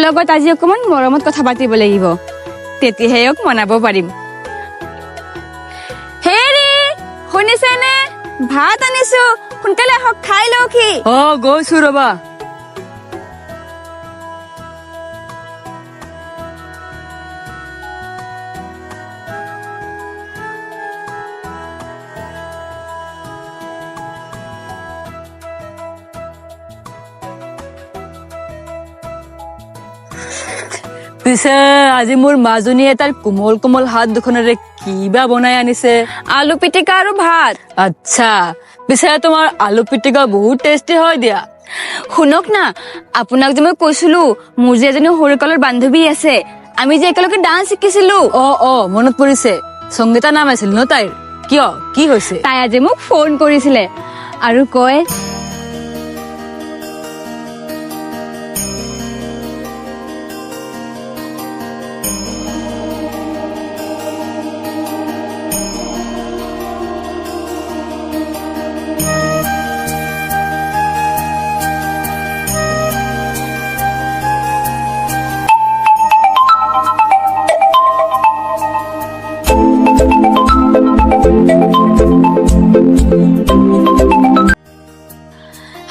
লগত আজি অকমান মৰমত কথা পাতিব লাগিব, তেতিয়াহে অক মনাব পাৰিম। হেৰি শুনিছেনে? ভাত আনিছো, সোনকালে আহক, খাই লওঁকি। গৈছো ৰবা। পিছে আজি মোৰ মাজনীয়ে তাৰ কোমল কোমল হাত দুখনেৰে কিবা বনাই আনিছে? আলু পিটিকা আৰু ভাত। আচ্ছা, পিছে তোমাৰ আলু পিটিকা বহুত টেষ্টি হয় দিয়া। শুনক না, আপোনাক যে মই কৈছিলো মোৰ যে এজনী সৰুকালৰ বান্ধৱী আছে, আমি যে একেলগে ডান্স শিকিছিলো। মনত পৰিছে। সংগীতা নাম আছিল ন তাইৰ? কিয়, কি হৈছে? তাই আজি মোক ফোন কৰিছিলে আৰু কয়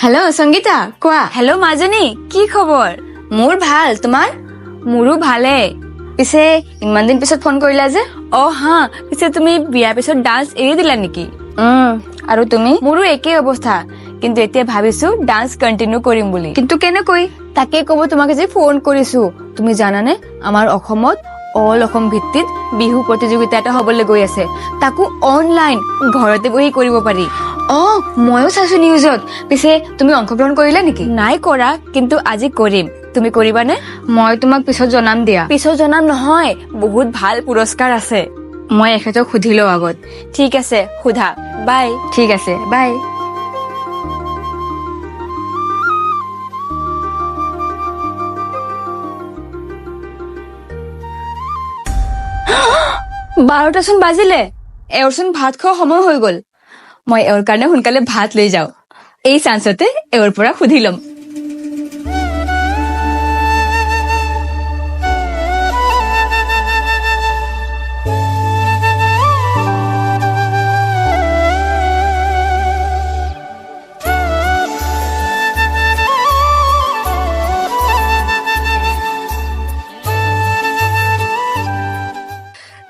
হেল্ল' সংগীতা, কোৱা। হেল্ল' মাজনী, কি খবৰ? মোৰ ভাল, তোমাৰ? মোৰো ভালে। পিছে ইমান দিন পিছত ফোন কৰিলা যে? পিছে তুমি বিয়াৰ পিছত ডান্স এৰি দিলা নেকি? আৰু তুমি? মোৰো একেই অৱস্থা, কিন্তু এতিয়া ভাবিছো ডান্স কন্টিনিউ কৰিম বুলি। কিন্তু কেনেকৈ? তাকে কব তোমাক যে ফোন কৰিছো। তুমি জানানে, আমাৰ অসমত অল অসম ভিত্তিত বিহু প্ৰতিযোগিতা এটা হবলৈ গৈ আছে, তাকো অনলাইন, ঘৰতে বহি কৰিব পাৰি। ময়ো চাইছো নিউজত। পিছে তুমি অংশগ্ৰহণ কৰিলা নেকি? নাই কৰা, কিন্তু আজি কৰিম। তুমি কৰিবানে? মই তোমাক পিছত জনাম দিয়া। পিছত জনাম নহয়, বহুত ভাল পুৰস্কাৰ আছে। মই এখেতক সুধি লওঁ আগত। ঠিক আছে, সোধা। বাই। ঠিক আছে, বাই। বাৰটাচোন বাজিলে, এওঁৰচোন ভাত খোৱা সময় হৈ গল। মই এওঁৰ কাৰণে সোনকালে ভাত লৈ যাওঁ। এই চান্সতে এওঁৰ পৰা সুধি লম।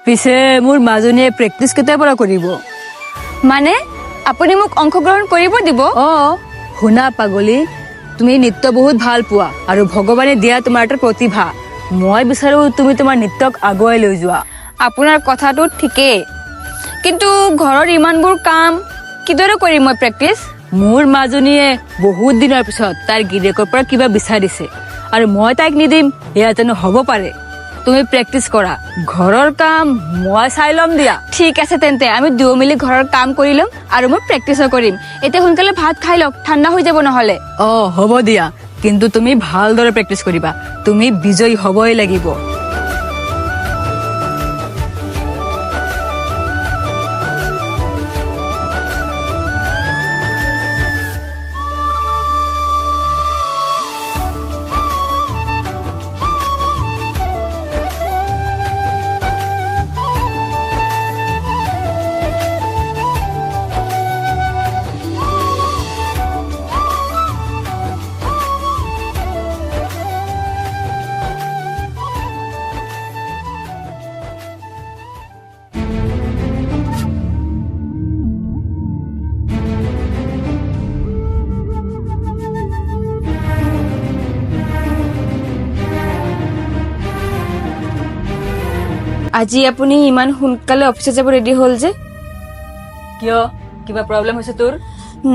পিছে মোৰ মাজনীয়ে প্ৰেক্টিচ কেতিয়াৰ পৰা কৰিব? মানে আপুনি মোক অংশগ্ৰহণ কৰিব দিব? শুনা পাগলী, তুমি নৃত্য বহুত ভাল পোৱা আৰু ভগৱানে দিয়া তোমাৰ এটা প্ৰতিভা। মই বিচাৰো তুমি তোমাৰ নৃত্যক আগুৱাই লৈ যোৱা। আপোনাৰ কথাটো ঠিকেই, কিন্তু ঘৰৰ ইমানবোৰ কাম কিদৰে কৰিম মই প্ৰেক্টিচ? মোৰ মাজনীয়ে বহুত দিনৰ পিছত তাইৰ গিৰিয়েকৰ পৰা কিবা বিচাৰিছে, আৰু মই তাইক নিদিম এয়া জানো হব পাৰে? তুমি প্ৰেক্টিচ কৰা, ঘৰৰ কাম মই চাই লম দিয়া। ঠিক আছে, তেন্তে আমি দুয়ো মিলি ঘৰৰ কাম কৰি লম আৰু মই প্ৰেক্টিচো কৰিম। এতিয়া সোনকালে ভাত খাই লওক, ঠাণ্ডা হৈ যাব নহলে। হ'ব দিয়া, কিন্তু তুমি ভালদৰে প্ৰেক্টিচ কৰিবা। তুমি বিজয়ী হবই লাগিব। আজি আপুনি ইমান সোনকালে অফিচত যাব ৰেডি হল যে? কিয়, কিবা প্ৰব্লেম হৈছে তোৰ?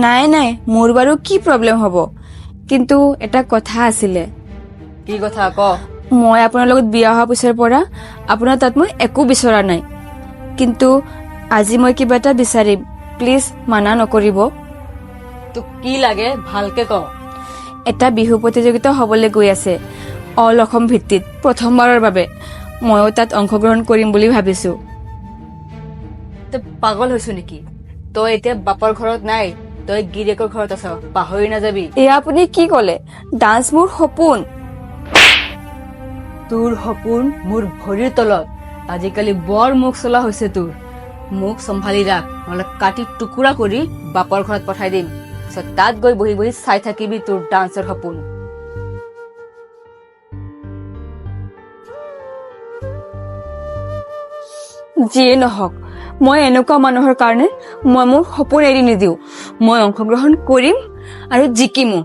নাই, মোৰ বাৰু কি প্ৰব্লেম হব, কিন্তু এটা কথা আছিলে। কি কথা ক? মই আপোনাৰ লগত বিয়া হোৱা পিছৰ পৰা আপোনাৰ তাত মই একো বিচৰা নাই, কিন্তু আজি মই কিবা এটা বিচাৰিম, প্লিজ মানা নকৰিব। তোক কি লাগে ভালকে ক। এটা বিহু প্ৰতিযোগিতা হবলৈ গৈ আছে, অল অসম ভিত্তিত, প্ৰথমবাৰৰ বাবে। ময়ো তাত অংশগ্ৰহণ কৰিম বুলি ভাবিছো। তই পাগল হৈছ নেকি? তই এতিয়া বাপৰ ঘৰত নাই, তই গিৰিয়েকৰ ঘৰত আছ, পাহৰি নাযাবি। এয়া আপুনি কি কলে? ডান্স মোৰ সপোন। তোৰ সপোন মোৰ ভৰিৰ তলত আজিকালি বৰ মুখ চলা হৈছে তোৰ মুখ চম্ভালি ৰাখ নহলে কাটি টুকুৰা কৰি বাপৰ ঘৰত পঠাই দিম পিছত তাত গৈ বহি বহি চাই থাকিবি তোৰ ডান্সৰ সপোন যিয়ে নহওক মই এনেকুৱা মানুহৰ কাৰণে মই মোৰ সপোন এৰি নিদিওঁ মই অংশগ্ৰহণ কৰিম আৰু জিকিমো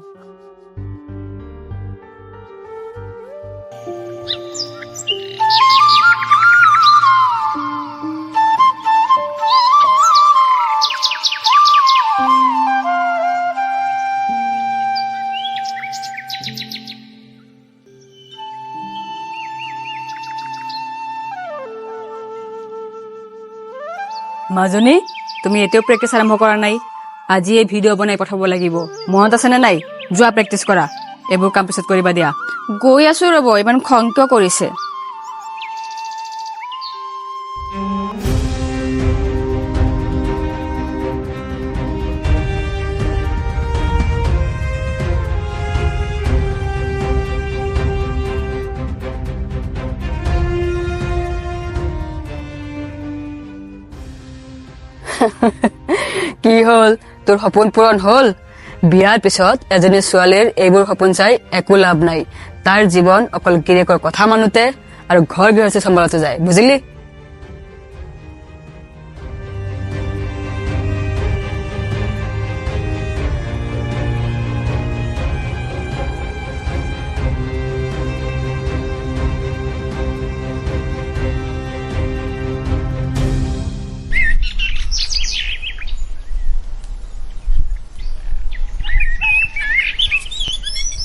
মাজনী তুমি এতিয়াও প্ৰেক্টিচ আৰম্ভ কৰা নাই আজি এই ভিডিঅ' বনাই পঠাব লাগিব মনত আছে নে নাই যোৱা প্ৰেক্টিচ কৰা এইবোৰ কাম পিছত কৰিবা দিয়া গৈ আছো ৰ'ব ইমান খং কিয় কৰিছে কি হল তোৰ সপোন পূৰণ হল বিয়াৰ পিছত এজনী ছোৱালীৰ এইবোৰ সপোন চাই একো লাভ নাই তাৰ জীৱন অকল গিৰিয়েকৰ কথা মানুতে আৰু ঘৰ গৃহস্থী চম্ভালতে যায় বুজিলি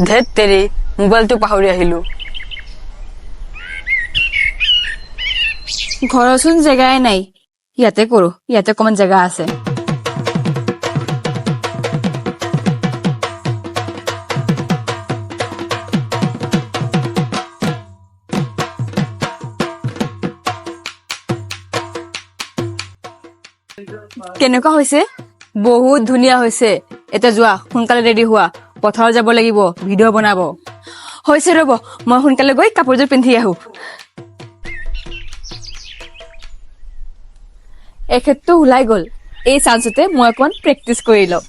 ধেত তেৰি মোবাইলটো পাহৰি আহিলো ঘৰচোন জেগাই নাই ইয়াতে কৰো ইয়াতে অকমান জেগা আছে কেনেকুৱা হৈছে বহুত ধুনীয়া হৈছে এতিয়া যোৱা সোনকালে ৰেডি হোৱা পথাৰত যাব লাগিব ভিডিঅ' বনাব হৈছে ৰ'ব মই সোনকালে গৈ কাপোৰযোৰ পিন্ধি আহো এখেতটো ওলাই গল এই চান্সতে মই অকণ প্ৰেক্টিচ কৰি লওঁ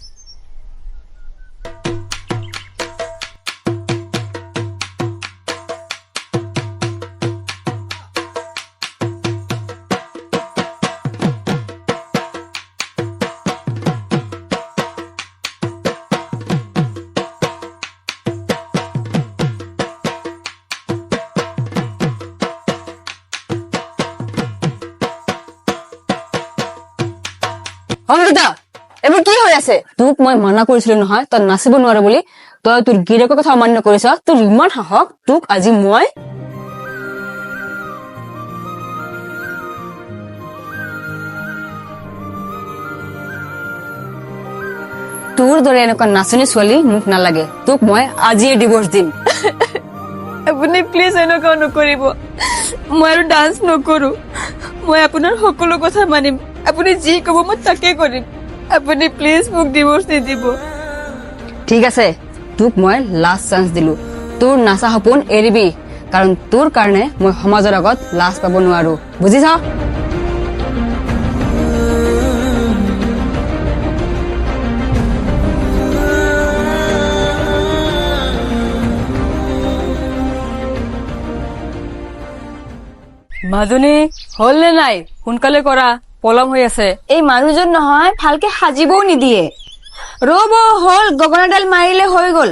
অমৃতা এইবোৰ কি হৈ আছে তোক মই মানা কৰিছিলো নহয় তই নাচিব নোৱাৰো বুলি তই তোৰ গিৰিয়েকৰ কথা অমান্য কৰিছ তোৰ ইমান সাহস তোক আজি মই তোৰ দৰে এনেকুৱা নাচনী ছোৱালী মোক নালাগে তোক মই আজিয়ে ডিভোৰ্চ দিম আপুনি প্লিজ এনেকুৱা নকৰিব মই আৰু ডান্স নকৰো মই আপোনাৰ সকলো কথা মানিম আপুনি যি ক'ব মই তাকে কৰিম আপুনি প্লিজ মোক ডিভোৰ্চ নিদিব ঠিক আছে তোক মই লাষ্ট চান্স দিলো তোৰ নাচা সপোন এৰিবি কাৰণ তোৰ কাৰণে মই সমাজৰ আগত লাজ পাব নোৱাৰো বুজিছ মাজনী হল নে নাই সোনকালে কৰা পলম হৈ আছে এই মানুহজন নহয় ভালকে সাজিবও নিদিয়ে ৰ'ব হ'ল গগনাডাল মাৰিলে হৈ গল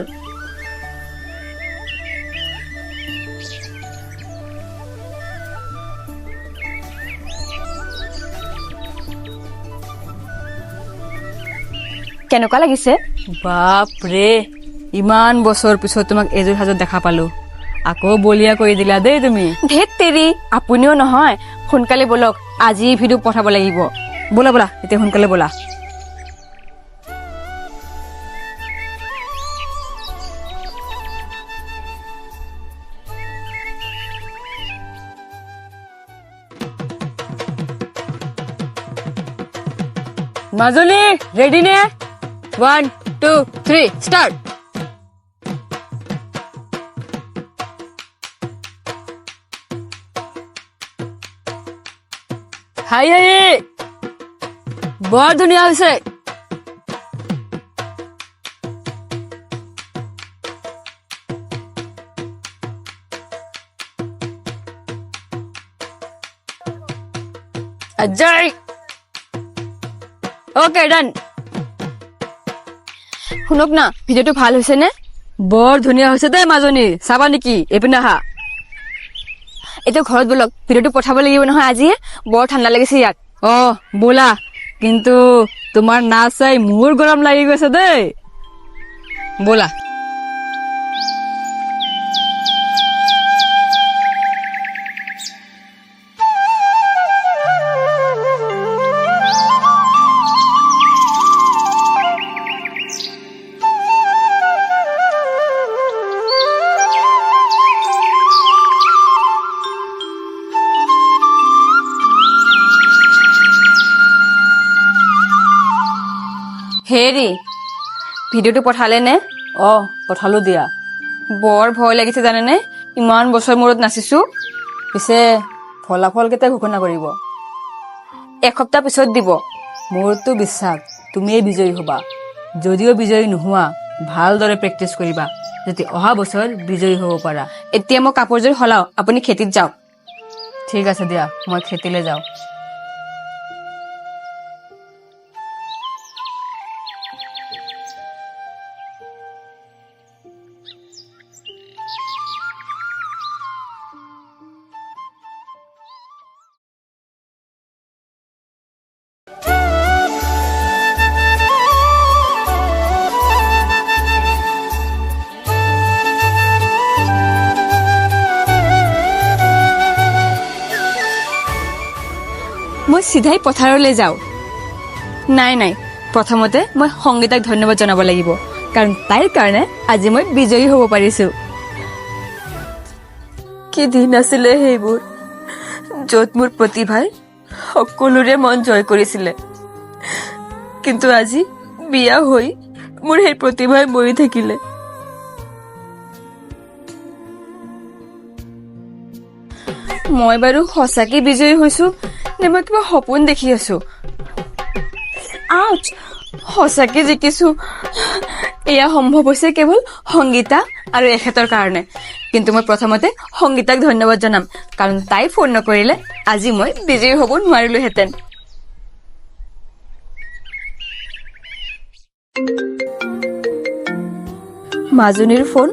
কেনেকুৱা লাগিছে বাপৰে ইমান বছৰ পিছত তোমাক এযোৰ সাজত দেখা পালো আকৌ বলিয়া কৰি দিলা দেই তুমি ধেত তেৰি আপুনিও নহয় সোনকালে বলক আজি ভিডিঅ' পঠাব লাগিব বলা বলা এতিয়া সোনকালে বলা মাজনী ৰেডি নে 1 2 3 ষ্টাৰ্ট হাই হাই বৰ ধুনীয়া হৈছে। Ajay! Okay, done. শুনক না, ভিডিঅ'টো ভাল হৈছে নে? বৰ ধুনীয়া হৈছে দেই মাজনী, চাবা নেকি? এইপিনে আহা। এতিয়া ঘৰত বলক, ভিডিঅ'টো পঠাব লাগিব নহয় আজিয়ে, বৰ ঠাণ্ডা লাগিছে ইয়াত। অ ব'লা, কিন্তু তোমাৰ নাচ চাই মোৰ গৰম লাগি গৈছে দেই। ব'লা। হেৰি, ভিডিঅ'টো পঠালে নে? অ পঠালো দিয়া। বৰ ভয় লাগিছে জানেনে, ইমান বছৰ মূৰত নাচিছো। পিছে ফলাফল কেতিয়া ঘোষণা কৰিব? এসপ্তাহ পিছত দিব। মোৰতো বিশ্বাস তুমিয়ে বিজয়ী হবা। যদিও বিজয়ী নোহোৱা, ভালদৰে প্ৰেক্টিচ কৰিবা, যাতে অহা বছৰ বিজয়ী হ'ব পাৰা। এতিয়া মই কাপোৰযোৰ সলাও, আপুনি খেতিত যাওক। ঠিক আছে দিয়া, মই খেতিলৈ যাওঁ। মই চিধাই পথাৰলৈ যাওঁ। নাই, প্ৰথমতে মই সংগীতাক ধন্যবাদ জনাব লাগিব, কাৰণ তাইৰ কাৰণে আজি মই বিজয়ী হ'ব পাৰিছো। কি দিন আছিলে সেইবোৰ, য'ত মোৰ প্ৰতিভাই সকলোৰে মন জয় কৰিছিলে। কিন্তু আজি বিয়া হৈ মোৰ সেই প্ৰতিভাই মৰি থাকিলে। মই বাৰু সঁচাকে বিজয়ী হৈছো নে মই কিবা সপোন দেখি আছো? আউচ! সঁচাকে জিকিছো। এয়া সম্ভৱ হৈছে কেৱল সংগীতা আৰু এখেতৰ কাৰণে। কিন্তু মই প্ৰথমতে সংগীতাক ধন্যবাদ জনাম, কাৰণ তাই ফোন নকৰিলে আজি মই বিজয়ী হ'ব নোৱাৰিলোহেঁতেন। মাজনীৰ ফোন।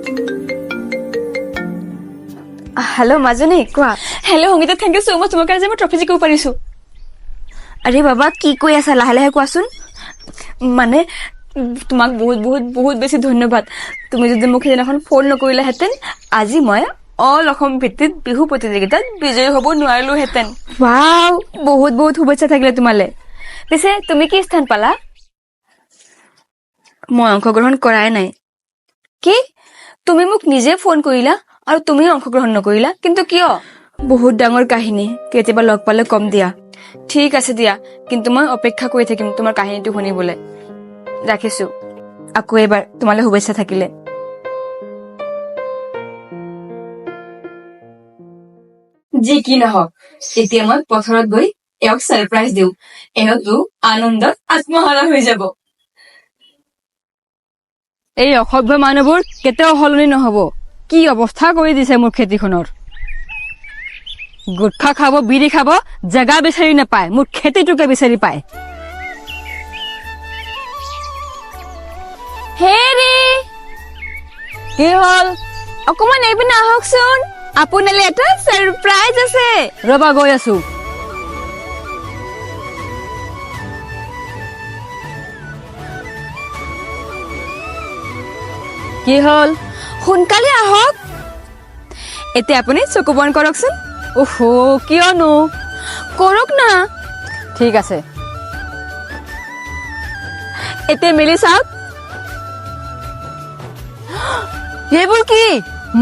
হেল্ল' মাজনী, কোৱা। Hello' Sangeeta, thank you so' much, তোমাৰ কাৰণে মই ট্ৰফি জিকিব পাৰিছো। আৰে বাবা, কি কৈ আছা? লাহে লাহে কোৱাচোন। মানে তোমাক বহুত বহুত বহুত বেছি ধন্যবাদ। তুমি যদি মোক সেইদিনাখন ফোন নকৰিলাহেঁতেন, আজি মই অল অসম ভিত্তিত বিহু প্ৰতিযোগিতাত বিজয়ী হ'ব নোৱাৰিলোহেঁতেন। ৱাও, বহুত বহুত শুভেচ্ছা থাকিলে তোমালে। পিছে তুমি কি স্থান পালা? মই অংশগ্ৰহণ কৰাই নাই। কি? তুমি মোক নিজে ফোন কৰিলা আৰু তুমি অংশগ্ৰহণ নকৰিলা, কিন্তু কিয়? বহুত ডাঙৰ কাহিনী, কেতিয়াবা লগ পালে কম দিয়া। ঠিক আছে দিয়া, কিন্তু মই অপেক্ষা কৰি থাকিম তোমাৰ কাহিনীটো শুনিবলৈ। ৰাখিছো। আকৌ এবাৰ তোমালৈ শুভেচ্ছা থাকিলে। যি কি নহওক, এতিয়া মই পথাৰত গৈ এওঁক ছাৰপ্ৰাইজ দিওঁ। এওঁতো আনন্দত আত্মহাৰা হৈ যাব। এই অসভ্য মানুহবোৰ কেতিয়াও সলনি নহব। কি অৱস্থা কৰি দিছে মোৰ খেতিখনৰ। গুটখা খাব, বিড়ি খাব, জেগা বিচাৰি নাপায়, মোৰ খেতিটোকে বিচাৰি পায়। হেৰি, কি হ'ল? অকমান এইপিনে আহকচোন, আপোনালৈ এটা ছাৰপ্ৰাইজ আছে। ৰবা, গৈ আছো। কি হ'ল? সোনকালে আহক। এতিয়া আপুনি চকু বন্ধ কৰকচোন। ওহো, কিয়নো? কৰক না। ঠিক আছে। এতিয়া মেলি চাওক। সেইবোৰ কি?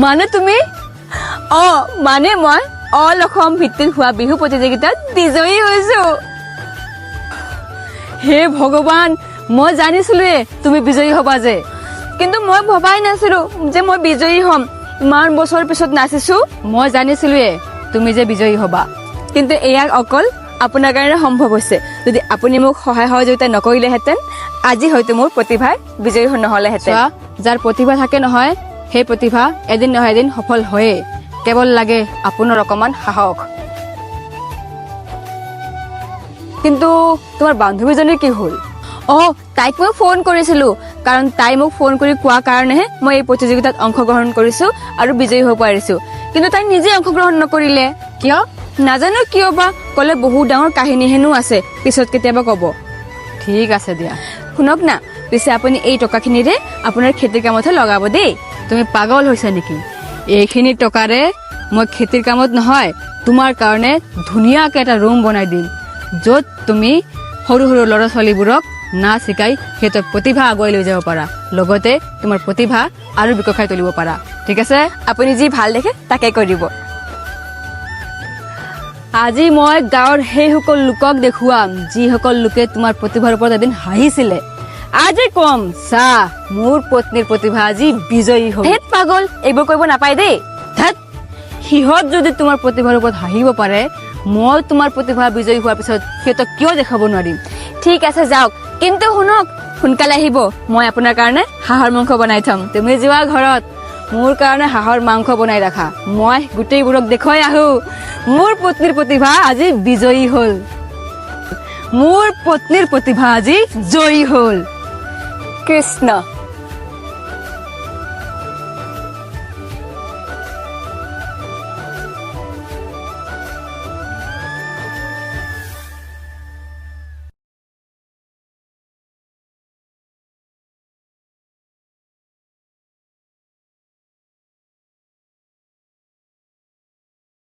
মানে তুমি? মানে মই অল অসম ভিত্তিত হোৱা বিহু প্ৰতিযোগিতাত বিজয়ী হৈছো। হে ভগৱান, মই জানিছিলোৱে তুমি বিজয়ী হবা যে। কিন্তু মই ভবাই নাছিলো যে মই বিজয়ী হম। ইমান বছৰ পিছত নাচিছো। মই জানিছিলোৱে তুমি যে বিজয়ী হবা। কিন্তু এয়া অকল আপোনাৰ কাৰণে সম্ভৱ হৈছে। যদি আপুনি মোক সহায় সহযোগিতা নকৰিলেহেঁতেন আজি হয়তো মোৰ প্ৰতিভাৰ বিজয়ী নহ'লেহেঁতেন। যাৰ প্ৰতিভা থাকে নহয় সেই প্ৰতিভা এদিন নহয় এদিন সফল হয়ে, কেৱল লাগে আপোনাৰ অকমান সাহস। কিন্তু তোমাৰ বান্ধৱীজনীৰ কি হ'ল? তাইক মই ফোন কৰিছিলো, কাৰণ তাই মোক ফোন কৰি কোৱা কাৰণেহে মই এই প্ৰতিযোগিতাত অংশগ্ৰহণ কৰিছো আৰু বিজয়ী হ'ব পাৰিছো। কিন্তু তাই নিজে অংশগ্ৰহণ নকৰিলে কিয় নাজানো, কিয় বা। ক'লে বহুত ডাঙৰ কাহিনী হেনো আছে, পিছত কেতিয়াবা ক'ব। ঠিক আছে দিয়া। শুনক না, পিছে আপুনি এই টকাখিনিৰে আপোনাৰ খেতিৰ কামতহে লগাব দেই। তুমি পাগল হৈছা নেকি? এইখিনি টকাৰে মই খেতিৰ কামত নহয়, তোমাৰ কাৰণে ধুনীয়াকে এটা ৰুম বনাই দিম, য'ত তুমি সৰু সৰু ল'ৰা ছোৱালীবোৰক নাচ শিকাই সিহঁতৰ প্ৰতিভা আগুৱাই লৈ যাব পাৰা, লগতে তোমাৰ প্ৰতিভা আৰু বিকশাই তুলিব পাৰা। ঠিক আছে? আপুনি যি ভাল দেখে তাকে কৰিব। আজি মই গাঁৱৰ সেইসকল লোকক দেখুৱাম যিসকল লোকে তোমাৰ প্ৰতিভাৰ ওপৰত এদিন হাঁহিছিলে। আজি কম চা মোৰ পত্নীৰ প্ৰতিভা আজি বিজয়ী হ'ল। হেত পাগল, এইবোৰ কৰিব নাপায় দেই। ধ্যাত, সিহঁত যদি তোমাৰ প্ৰতিভাৰ ওপৰত হাঁহিব পাৰে, মই তোমাৰ প্ৰতিভা বিজয়ী হোৱাৰ পিছত সিহঁতক কিয় দেখাব নোৱাৰিম? ঠিক আছে যাওক, কিন্তু শুনক সোনকালে আহিব, মই আপোনাৰ কাৰণে হাঁহৰ মাংস বনাই থম। তুমি যোৱা ঘৰত মোৰ কাৰণে হাঁহৰ মাংস বনাই ৰাখা, মই গোটেইবোৰক দেখুৱাই আহো মোৰ পত্নীৰ প্ৰতিভা আজি বিজয়ী হ'ল। মোৰ পত্নীৰ প্ৰতিভা আজি জয়ী হ'ল। কৃষ্ণ।